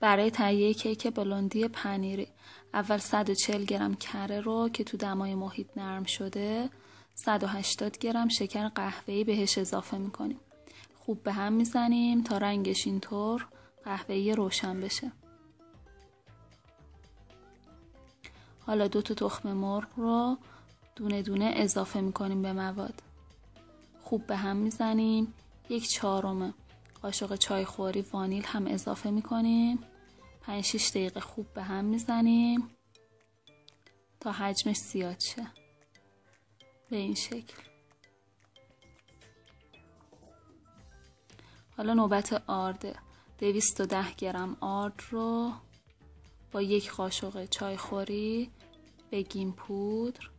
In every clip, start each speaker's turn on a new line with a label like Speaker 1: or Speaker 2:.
Speaker 1: برای تهیه کیک بلوندی پنیری اول 140 گرم کره رو که تو دمای محیط نرم شده 180 گرم شکر قهوه‌ای بهش اضافه میکنیم. خوب به هم میزنیم تا رنگش اینطور قهوه‌ای روشن بشه. حالا 2 تا تخم مرغ رو دونه دونه اضافه میکنیم به مواد. خوب به هم میزنیم. 1/4 قاشق چایخوری وانیل هم اضافه میکنیم. 5-6 دقیقه خوب به هم میزنیم تا حجمش زیاد شه. به این شکل. حالا نوبت آرده. 210 گرم آرد رو با 1 قاشق چایخوری بیکینگ پودر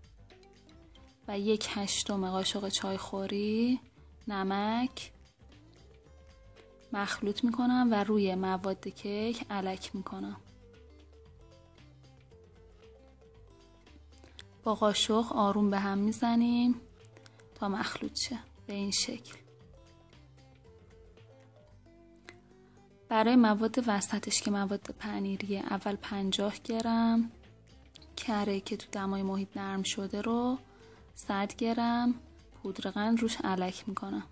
Speaker 1: و 1/8 قاشق چایخوری نمک مخلوط میکنم و روی مواد کیک الک میکنم. با قاشق آروم به هم میزنیم تا مخلوط شه. به این شکل. برای مواد وسطش که مواد پنیریه اول 50 گرم کره که تو دمای محیط نرم شده رو 100 گرم پودر قند روش الک میکنم.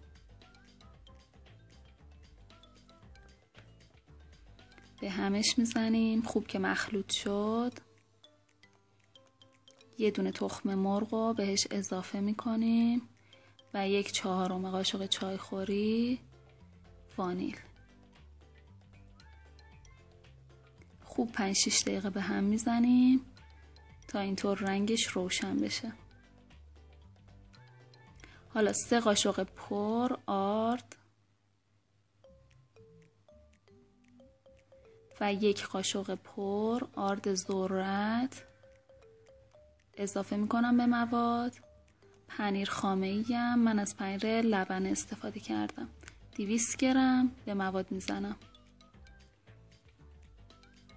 Speaker 1: به همش میزنیم. خوب که مخلوط شد 1 دونه تخم مرغ رو بهش اضافه میکنیم و 1/4 قاشق چایخوری وانیل. خوب 5-6 دقیقه به هم میزنیم تا اینطور رنگش روشن بشه. حالا 3 قاشق پر آرد و 1 قاشق پر آرد ذرت اضافه میکنم به مواد. پنیر خامه‌ای هم من از پنیر لبن استفاده کردم. 200 گرم به مواد میزنم.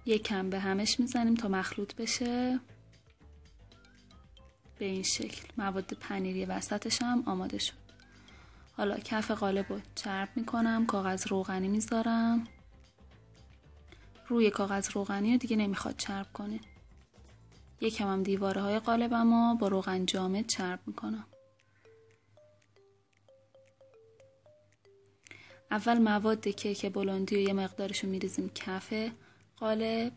Speaker 1: یکم به همش میزنیم تا مخلوط بشه. به این شکل. مواد پنیری وسطش هم آماده شد. حالا کف قالب رو چرب میکنم. کاغذ روغنی میذارم. روی کاغذ روغنی رو دیگه نمیخواد چرب کنه. یکم هم دیواره های قالبم رو با روغن جامد چرب میکنم. اول مواد کیک بلوندی و یه مقدارشو میریزیم کف قالب.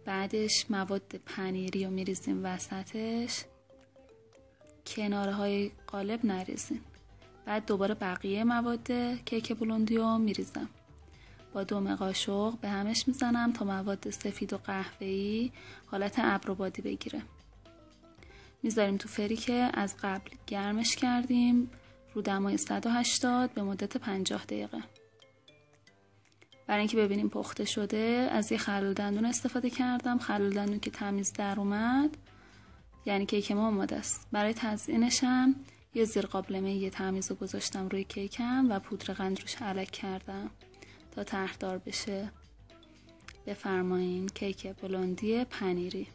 Speaker 1: بعدش مواد پنیری رو میریزیم وسطش. کناره های قالب نریزین. بعد دوباره بقیه مواد کیک بلوندی رو میریزم. با 2 قاشق به همش میزنم تا مواد سفید و قهوه‌ای حالت ابروبادی بگیره. میذاریم تو فری که از قبل گرمش کردیم رو دمای 180 به مدت 50 دقیقه. برای اینکه ببینیم پخته شده از یه خلال دندون استفاده کردم. خلال دندون که تمیز در اومد یعنی کیک ما آماده است. برای تزیینش هم یه زیر قابلمه تمیز رو گذاشتم روی کیکم و پودر قند روش الک کردم تا طرحدار بشه. بفرمایین کیک بلوندی پنیری.